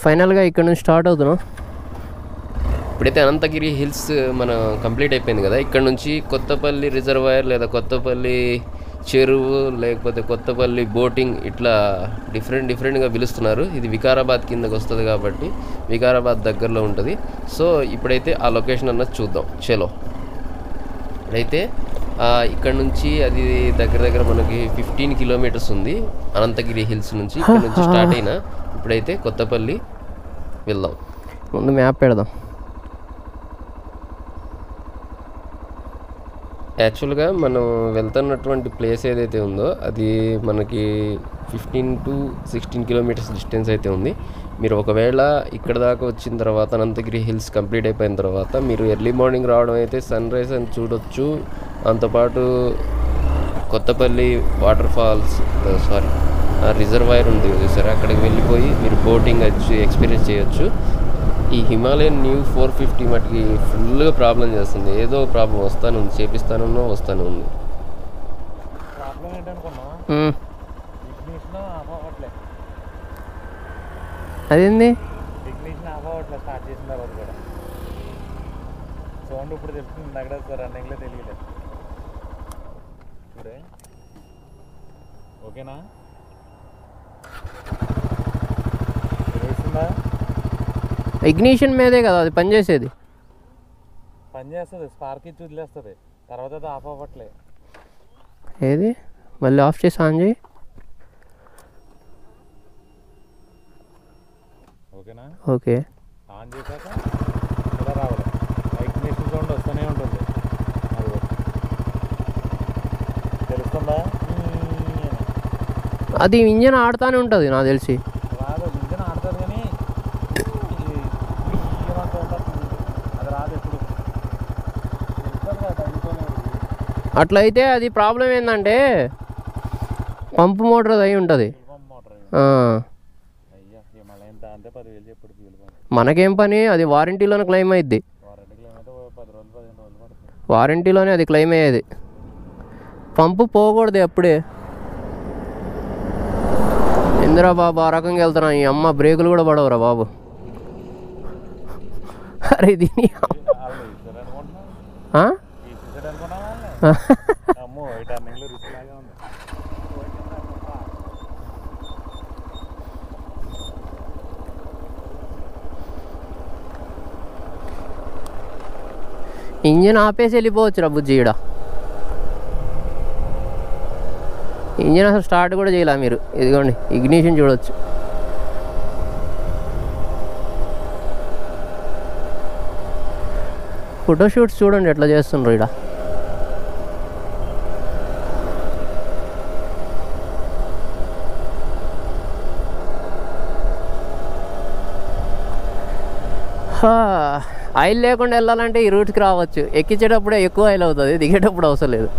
ఫైనల్గా ఇక్కడ నుంచి స్టార్ట్ అవుతున్నాం. ఇప్పుడైతే అనంతగిరి హిల్స్ మనం కంప్లీట్ అయిపోయింది కదా. ఇక్కడ నుంచి కొత్తపల్లి రిజర్వాయర్ లేదా కొత్తపల్లి చెరువు లేకపోతే కొత్తపల్లి బోటింగ్ ఇట్లా డిఫరెంట్గా పిలుస్తున్నారు. ఇది వికారాబాద్ కిందకు వస్తుంది కాబట్టి వికారాబాద్ దగ్గరలో ఉంటుంది. సో ఇప్పుడైతే ఆ లొకేషన్ అన్నది చూద్దాం. చలో ఇప్పుడైతే ఇక్కడ నుంచి అది దగ్గర మనకి 15 కిలోమీటర్స్ ఉంది అనంతగిరి హిల్స్ నుంచి. ఇక్కడ నుంచి స్టార్ట్ అయినా ఇప్పుడైతే కొత్తపల్లి వెళ్దాం. ముందు మ్యాప్ పెడదాం. యాక్చువల్గా మనం వెళ్తున్నటువంటి ప్లేస్ ఏదైతే ఉందో అది మనకి 15 to 16 కిలోమీటర్స్ డిస్టెన్స్ అయితే ఉంది. మీరు ఒకవేళ ఇక్కడ దాకా వచ్చిన తర్వాత అనంతగిరి హిల్స్ కంప్లీట్ అయిపోయిన తర్వాత మీరు ఎర్లీ మార్నింగ్ రావడం అయితే సన్ రైజ్ అని చూడొచ్చు. దాంతోపాటు కొత్తపల్లి వాటర్ ఫాల్స్ రిజర్వాయర్ ఉంది సరే, అక్కడికి వెళ్ళిపోయి మీరు బోటింగ్ వచ్చి ఎక్స్పీరియన్స్ చేయొచ్చు. ఈ హిమాలయన్ న్యూ 450 మటుకి ఫుల్గా ప్రాబ్లం చేస్తుంది. ఏదో ప్రాబ్లం వస్తాను ఉంది, చేపిస్తాను ఉంది. అదేంది స్టార్ట్ చేసిన తర్వాత కూడా సౌండ్ ఇప్పుడు తెలుస్తుంది. అక్కడ రన్నింగ్లో తెలియలేదు. ఇప్పుడే ఓకేనా? తెలుస్తుందా? ఇగ్నిషన్ మీదే కదా అది పనిచేసేది. పనిచేస్తుంది, స్పార్క్ ఇచ్చి వదిలేస్తుంది. తర్వాత అది ఆఫ్ అవ్వట్లే. ఏది మళ్ళీ ఆఫ్ చేసి ఆన్ చేయి. ఓకేనా? ఓకే. ఆన్ చేశాక ఇలా రావాలి. ఇగ్నిషన్ సౌండ్ వస్తూనే ఉంటుంది. తెలుస్తుందా? అది ఇంజన్ ఆడుతూనే ఉంటుంది నాకు తెలిసి. రాదు, ఇంజన్ ఆడుతుంది కానీ అది రాదు ఎప్పుడు. అట్లయితే అది ప్రాబ్లం ఏంటంటే పంపు మోటార్ అయి ఉంటుంది. అంటే 10,000 చెప్పుడు ఫ్యూల్ పంప్. మనకేం పని, అది వారంటీలోనే క్లెయిమ్ అయ్యిద్ది. వారంటీ క్లెయిమ్ అయితే 10 రోజులు 15 రోజులు పడుతుంది. వారంటీలోనే అది క్లెయిమ్ అయ్యేది. పంపు పోకూడదు అప్పుడే. ఇందిరా బాబు ఆ రకంగా వెళ్తున్నా. ఈ అమ్మ బ్రేకులు కూడా పడవరా బాబు. అరే దీని ఇంజన్ ఆపేసి వెళ్ళిపోవచ్చురా బుజ్జి. ఈడ ఇంజన్ అసలు స్టార్ట్ కూడా చేయలే మీరు. ఇదిగోండి ఇగ్నిషన్ చూడవచ్చు. ఫోటోషూట్స్ చూడండి ఎట్లా చేస్తుండ్రు ఈడ. ఆయిల్ లేకుండా వెళ్ళాలంటే ఈ రూట్కి రావచ్చు. ఎక్కించేటప్పుడే ఎక్కువ ఆయిల్ అవుతుంది, దిగేటప్పుడు అవసరం లేదు.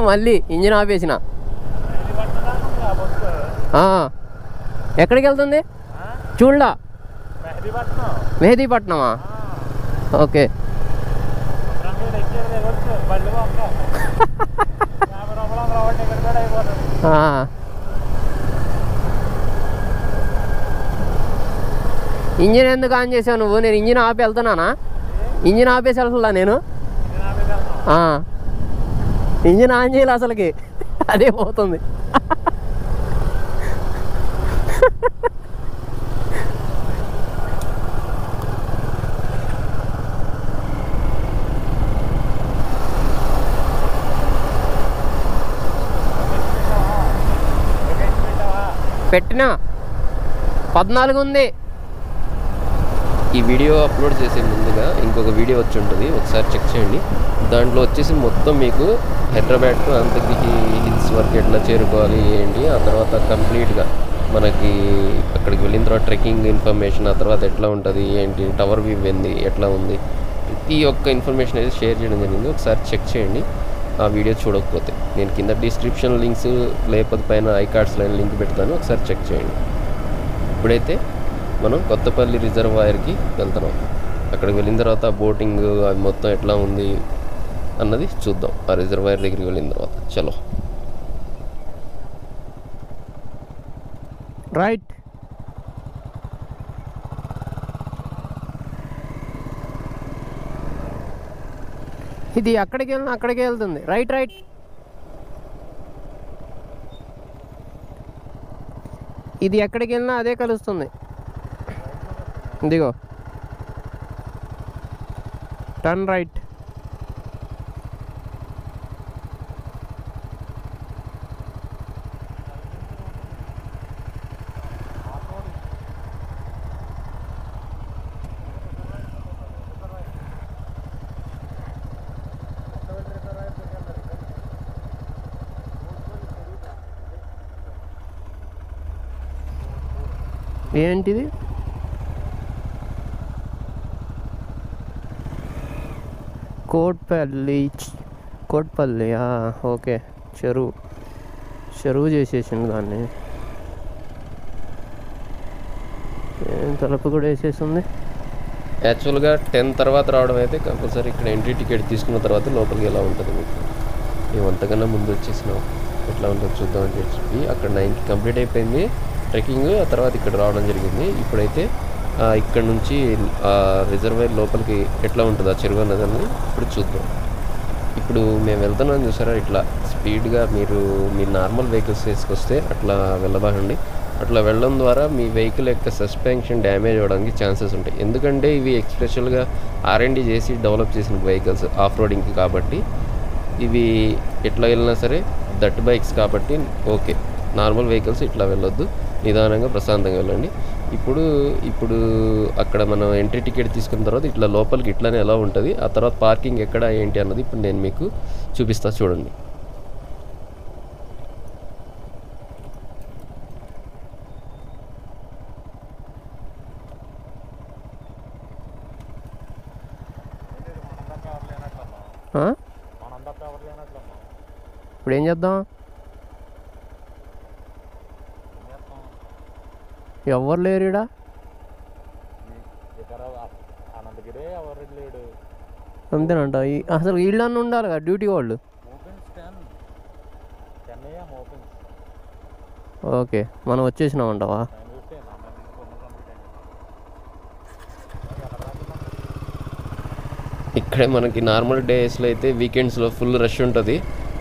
మళ్ళీ ఇంజిన్ ఆపేసిన. ఎక్కడికి వెళ్తుంది చూడలా? మెహదీపట్నమా? ఓకే. ఇంజిన్ ఎందుకు ఆన్ చేసావు నువ్వు? నేను ఇంజిన్ ఆపి వెళ్తున్నానా? ఇంజిన్ ఆపేసి వెళ్తున్నా నేను. ఇంజిన్ ఆన్ చేయాలి అసలుకి, అదే పోతుంది. పెట్టినా 14 ఉంది. ఈ వీడియో అప్లోడ్ చేసే ముందుగా ఇంకొక వీడియో వచ్చి ఉంటుంది, ఒకసారి చెక్ చేయండి. దాంట్లో వచ్చేసి మొత్తం మీకు హైదరాబాద్ టు అనంతగిరి హిల్స్ వరకు ఎట్లా చేరుకోవాలి ఏంటి, ఆ తర్వాత కంప్లీట్గా మనకి అక్కడికి వెళ్ళిన తర్వాత ట్రెక్కింగ్ ఇన్ఫర్మేషన్, ఆ తర్వాత ఎట్లా ఉంటుంది ఏంటి, టవర్ వ్యూ ఏంది ఎట్లా ఉంది, ప్రతి ఒక్క ఇన్ఫర్మేషన్ అయితే షేర్ చేయడం జరిగింది. ఒకసారి చెక్ చేయండి ఆ వీడియో చూడకపోతే. నేను కింద డిస్క్రిప్షన్ లింక్స్ లేకపోతే పైన ఐకార్డ్స్లో లింక్ పెడతాను, ఒకసారి చెక్ చేయండి. ఇప్పుడైతే మనం కొత్తపల్లి రిజర్వాయర్కి వెళ్తున్నాం. అక్కడికి వెళ్ళిన తర్వాత బోటింగ్ అది మొత్తం ఎట్లా ఉంది అన్నది చూద్దాం ఆ రిజర్వాయర్ దగ్గరికి వెళ్ళిన తర్వాత. చలో రైట్. ఇది అక్కడికి వెళ్ళినా అక్కడికే వెళ్తుంది. Right right. ఇది ఎక్కడికి వెళ్ళినా అదే కలుస్తుంది. ఇదిగో టర్న్ రైట్. ఏంటిది? కోట్పల్లి ఓకే. చెరువు చేసేసింది దాన్ని. తలుపు కూడా వేసేసింది. యాక్చువల్గా 10 తర్వాత రావడం అయితే కంపల్సరీ ఇక్కడ ఎంట్రీ టికెట్ తీసుకున్న తర్వాత లోపలికి ఎలా ఉంటుంది మీకు. మేము అంతకన్నా ముందు వచ్చేసినాం, ఎట్లా ఉంటుందో చూద్దాం అని చెప్పి. అక్కడ 9కి కంప్లీట్ అయిపోయింది ట్రెక్కింగ్. ఆ తర్వాత ఇక్కడ రావడం జరిగింది. ఇప్పుడైతే ఇక్కడ నుంచి రిజర్వాయర్ లోపలికి ఎట్లా ఉంటుంది ఆ చెరువు అన్నదాన్ని ఇప్పుడు చూద్దాం. ఇప్పుడు మేము వెళ్తున్నాం చూసారా, ఇట్లా స్పీడ్గా మీ నార్మల్ వెహికల్స్ వేసుకొస్తే అట్లా వెళ్ళబాకండి. అట్లా వెళ్ళడం ద్వారా మీ వెహికల్ యొక్క సస్పెన్షన్ డ్యామేజ్ అవ్వడానికి ఛాన్సెస్ ఉంటాయి. ఎందుకంటే ఇవి ఎక్స్పెషల్గా R&D చేసి డెవలప్ చేసిన వెహికల్స్ ఆఫ్ రోడింగ్కి కాబట్టి. ఇవి ఎట్లా వెళ్ళినా సరే దట్ బైక్స్ కాబట్టి ఓకే. నార్మల్ వెహికల్స్ ఇట్లా వెళ్ళొద్దు, నిదానంగా ప్రశాంతంగా వెళ్ళండి. ఇప్పుడు అక్కడ మనం ఎంట్రీ టికెట్ తీసుకున్న తర్వాత ఇట్లా లోపలికి ఇట్లానే ఎలా ఉంటుంది, ఆ తర్వాత పార్కింగ్ ఎక్కడ ఏంటి అన్నది ఇప్పుడు నేను మీకు చూపిస్తా చూడండి. ఇప్పుడు ఏం చేద్దాం? ఎవరు లేరు ఈడ. అంతేనంట. అసలు వీళ్ళన్నా ఉండాలి కదా డ్యూటీ వాళ్ళు. ఓకే, మనం వచ్చేసినామంటావా? ఇక్కడే మనకి నార్మల్ డేస్లో అయితే వీకెండ్స్లో ఫుల్ రష్ ఉంటుంది.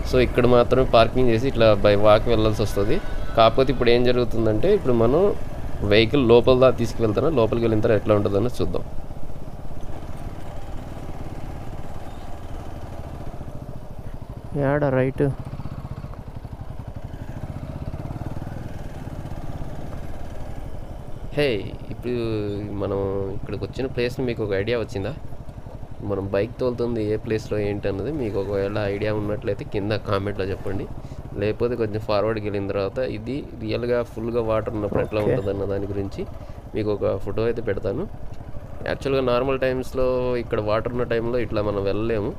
సో ఇక్కడ మాత్రం పార్కింగ్ చేసి ఇట్లా బై వాక్ వెళ్ళాల్సి వస్తుంది. కాకపోతే ఇప్పుడు ఏం జరుగుతుందంటే ఇప్పుడు మనం వెహికల్ లోపల దాకా తీసుకువెళ్తాను, లోపలికి వెళ్ళిన తర్వాత ఎట్లా ఉంటుందో చూద్దాం. యాడ రైట్. హే, ఇప్పుడు మనం ఇక్కడికి వచ్చిన ప్లేస్ని మీకు ఒక ఐడియా వచ్చిందా? మనం బైక్ తోలుతుంది ఏ ప్లేస్లో ఏంటి అన్నది మీకు ఒకవేళ ఐడియా ఉన్నట్లయితే కింద కామెంట్లో చెప్పండి. లేకపోతే కొంచెం ఫార్వర్డ్కి వెళ్ళిన తర్వాత ఇది రియల్గా ఫుల్గా వాటర్ ఉన్నప్పుడు ఎట్లా ఉంటుంది అన్న దాని గురించి మీకు ఒక ఫోటో అయితే పెడతాను. యాక్చువల్గా నార్మల్ టైమ్స్లో ఇక్కడ వాటర్ ఉన్న టైంలో ఇట్లా మనం వెళ్ళలేము,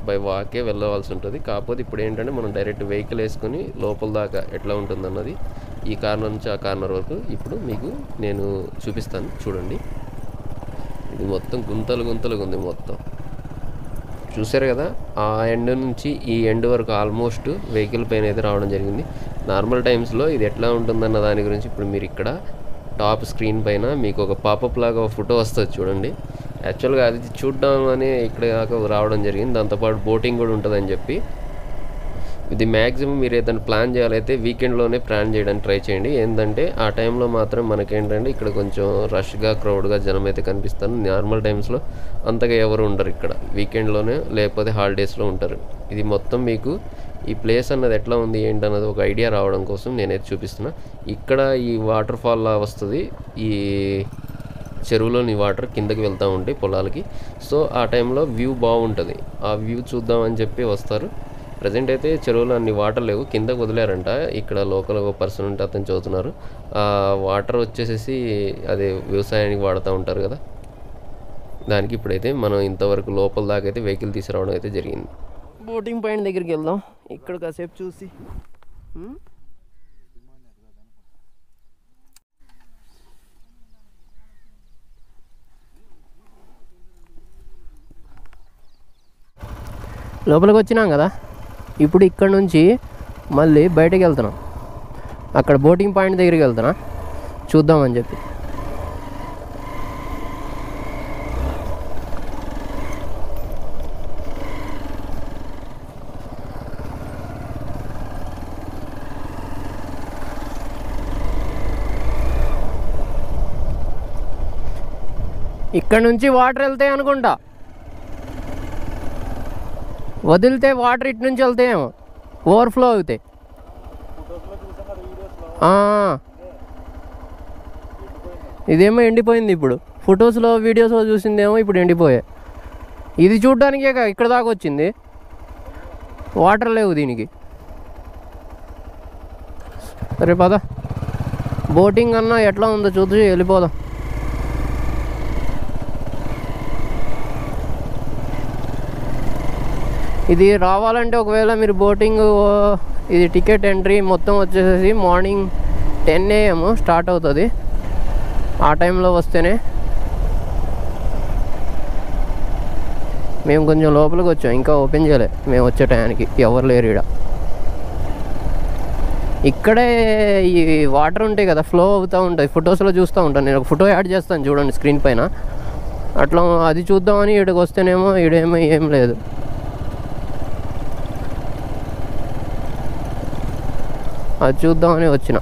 బై వాకే వెళ్ళవలసి ఉంటుంది. కాకపోతే ఇప్పుడు ఏంటంటే మనం డైరెక్ట్ వెహికల్ వేసుకొని లోపల దాకా ఎట్లా ఉంటుంది అన్నది ఈ కార్నర్ నుంచి ఆ కార్నర్ వరకు ఇప్పుడు మీకు నేను చూపిస్తాను చూడండి. ఇది మొత్తం గుంతలుగా ఉంది మొత్తం, చూసారు కదా. ఆ ఎండ్ నుంచి ఈ ఎండ్ వరకు ఆల్మోస్ట్ వెహికల్ పైన అయితే రావడం జరిగింది. నార్మల్ టైమ్స్లో ఇది ఎట్లా ఉంటుందన్న దాని గురించి ఇప్పుడు మీరు ఇక్కడ టాప్ స్క్రీన్ పైన మీకు ఒక పాపప్ లాగా ఒక ఫోటో వస్తుంది చూడండి. యాక్చువల్గా అది చూడడం అని ఇక్కడ దాకా రావడం జరిగింది. దాంతోపాటు బోటింగ్ కూడా ఉంటుందని చెప్పి ఇది మ్యాక్సిమం మీరు ఏదైనా ప్లాన్ చేయాలైతే వీకెండ్లోనే ప్లాన్ చేయడానికి ట్రై చేయండి. ఏంటంటే ఆ టైంలో మాత్రం మనకేంటంటే ఇక్కడ కొంచెం రష్గా క్రౌడ్గా జనం అయితే కనిపిస్తారు. నార్మల్ టైమ్స్లో అంతగా ఎవరు ఉండరు ఇక్కడ, వీకెండ్లోనే లేకపోతే హాలిడేస్లో ఉంటారు. ఇది మొత్తం మీకు ఈ ప్లేస్ అన్నది ఎట్లా ఉంది ఏంటి అన్నది ఒక ఐడియా రావడం కోసం నేనైతే చూపిస్తున్నా. ఇక్కడ ఈ వాటర్ ఫాల్ లా వస్తుంది, ఈ చెరువులోని వాటర్ కిందకి వెళ్తూ ఉంటాయి పొలాలకి. సో ఆ టైంలో వ్యూ బాగుంటుంది, ఆ వ్యూ చూద్దామని చెప్పి వస్తారు. ప్రజెంట్ అయితే చెరువులో అన్ని వాటర్ లేవు, కిందకు వదిలేరంట. ఇక్కడ లోకల్ ఒక పర్సన్ ఉంటే అతను చదువుతున్నారు. ఆ వాటర్ వచ్చేసేసి అదే వ్యవసాయానికి వాడుతూ ఉంటారు కదా, దానికి ఇప్పుడైతే మనం ఇంతవరకు లోపల దాకా అయితే వెహికల్ తీసుకురావడం అయితే జరిగింది. బోటింగ్ పాయింట్ దగ్గరికి వెళ్దాం. ఇక్కడ కాసేపు చూసి లోపలికి వచ్చినాం కదా. ఇప్పుడు ఇక్కడ నుంచి మళ్ళీ బయటకు వెళ్తున్నాం. అక్కడ బోటింగ్ పాయింట్ దగ్గరికి వెళ్తున్నా చూద్దామని చెప్పి. ఇక్కడ నుంచి వాటర్ వెళ్తాయి అనుకుంటా. వదిలితే వాటర్ ఇటు నుంచి వెళ్తాయేమో, ఓవర్ఫ్లో అవుతాయి. ఇదేమో ఎండిపోయింది. ఇప్పుడు ఫొటోస్లో వీడియోస్లో చూసిందేమో ఇప్పుడు ఎండిపోయాయి. ఇది చూడ్డానికే ఇక్కడ దాకా వచ్చింది, వాటర్ లేవు దీనికి. సరే పద, బోటింగ్ అన్నా ఎట్లా ఉందో చూసి వెళ్ళిపోదాం. ఇది రావాలంటే ఒకవేళ మీరు బోటింగ్, ఇది టికెట్ ఎంట్రీ మొత్తం వచ్చేసి మార్నింగ్ 10 AM స్టార్ట్ అవుతుంది. ఆ టైంలో వస్తేనే. మేము కొంచెం లోపలికి వచ్చాం, ఇంకా ఓపెన్ చేయలే. మేము వచ్చే టైంకి ఎవరు లేరు ఇక్కడ. ఇక్కడే ఈ వాటర్ ఉంటాయి కదా, ఫ్లో అవుతూ ఉంటాయి. ఫొటోస్లో చూస్తూ ఉంటాను నేను. ఒక ఫోటో యాడ్ చేస్తాను చూడండి స్క్రీన్ పైన. అట్లా అది చూద్దామని ఇక్కడికి వస్తేనేమో ఈడేమో ఏం లేదు. అది చూద్దామని వచ్చిన.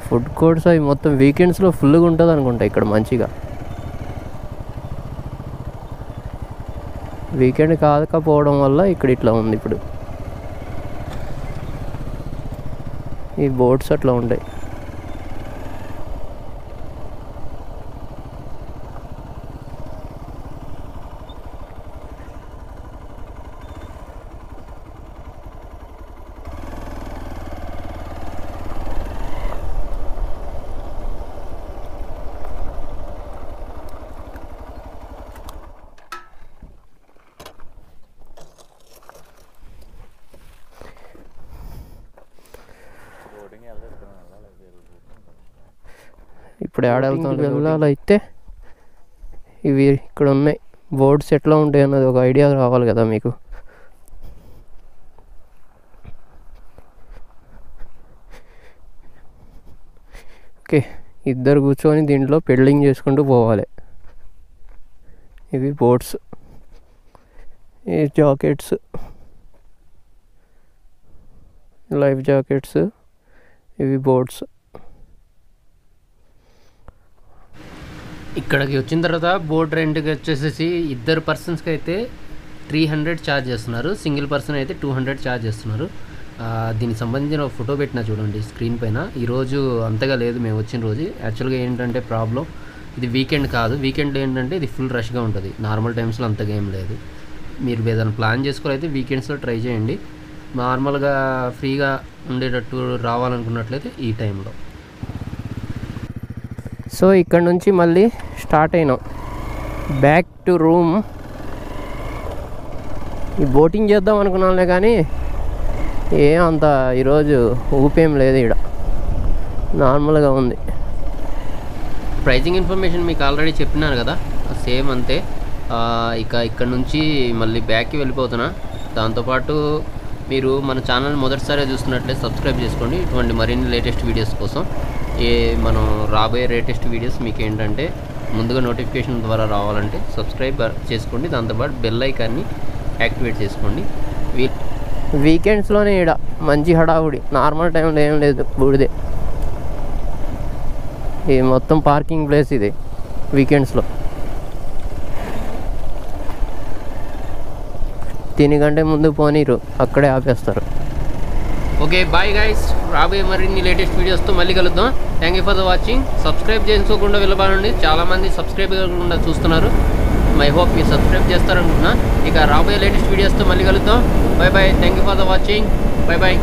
ఫుడ్ కోర్ట్స్ అవి మొత్తం వీకెండ్స్లో ఫుల్గా ఉంటుంది అనుకుంటా ఇక్కడ మంచిగా. వీకెండ్ కాకపోవడం వల్ల ఇక్కడ ఇట్లా ఉంది. ఇప్పుడు ఈ బోట్స్ అట్లా ఉంటాయి. ఇప్పుడు వెళ్ళాలైతే ఇవి ఇక్కడ ఉన్నాయి. బోర్డ్స్ ఎట్లా ఉంటాయి అన్నది ఒక ఐడియా రావాలి కదా మీకు. ఓకే, ఇద్దరు కూర్చొని దీంట్లో పెడ్లింగ్ చేసుకుంటూ పోవాలి. ఇవి బోట్స్, ఈ జాకెట్స్, లైఫ్ జాకెట్స్, ఇవి బోట్స్. ఇక్కడికి వచ్చిన తర్వాత బోట్ రెంట్కి వచ్చేసేసి ఇద్దరు పర్సన్స్కి అయితే 300 ఛార్జ్ చేస్తున్నారు. సింగిల్ పర్సన్ అయితే 200 ఛార్జ్ చేస్తున్నారు. దీనికి సంబంధించిన ఒక ఫోటో పెట్టినా చూడండి స్క్రీన్ పైన. ఈరోజు అంతగా లేదు మేము వచ్చిన రోజు. యాక్చువల్గా ఏంటంటే ప్రాబ్లం, ఇది వీకెండ్ కాదు. వీకెండ్లో ఏంటంటే ఇది ఫుల్ రష్గా ఉంటుంది. నార్మల్ టైమ్స్లో అంతగా ఏం లేదు. మీరు ఏదైనా ప్లాన్ చేసుకోవాలైతే వీకెండ్స్లో ట్రై చేయండి. నార్మల్గా ఫ్రీగా ఉండేటట్టు రావాలనుకున్నట్లయితే ఈ టైంలో. సో ఇక్కడ నుంచి మళ్ళీ స్టార్ట్ అయినాం బ్యాక్ టు రూమ్. ఈ బోటింగ్ చేద్దాం అనుకున్నాంలే కానీ అంత ఈరోజు ఊపేం లేదు. ఇక్కడ నార్మల్గా ఉంది. ప్రైజింగ్ ఇన్ఫర్మేషన్ మీకు ఆల్రెడీ చెప్పినాను కదా, సేమ్ అంతే. ఇక్కడ నుంచి మళ్ళీ బ్యాక్కి వెళ్ళిపోతున్నా. దాంతోపాటు మీరు మన ఛానల్ మొదటిసారి చూస్తున్నట్లయితే సబ్స్క్రైబ్ చేసుకోండి. ఇటువంటి మరిన్ని లేటెస్ట్ వీడియోస్ కోసం. మనం రాబోయే లేటెస్ట్ వీడియోస్ మీకు ఏంటంటే ముందుగా నోటిఫికేషన్ ద్వారా రావాలంటే సబ్స్క్రైబ్ చేసుకోండి. దాంతోపాటు బెల్ ఐకాన్ని యాక్టివేట్ చేసుకోండి. వీకెండ్స్లోనే ఈడ మంచి హడావుడి, నార్మల్ టైంలో ఏం లేదు, బూడిదే. ఇది మొత్తం పార్కింగ్ ప్లేస్ ఇది వీకెండ్స్లో. దీనికంటే ముందు పోనీరు, అక్కడే ఆపేస్తారు. ఓకే బాయ్ గైస్, రాబోయే మరిన్ని లేటెస్ట్ వీడియోస్తో మళ్ళీ కలుద్దాం. Thank you for the watching. Subscribe చేసుకోకుండా వెళ్ళబానండి, చాలామంది సబ్స్క్రైబ్ కాకుండా చూస్తున్నారు. మై హోప్ మీరు సబ్స్క్రైబ్ చేస్తారనుకున్నా. ఇక రాబోయే లేటెస్ట్ వీడియోస్తో మళ్ళీ కలుద్దాం. Bye bye, thank you for the watching. Bye bye.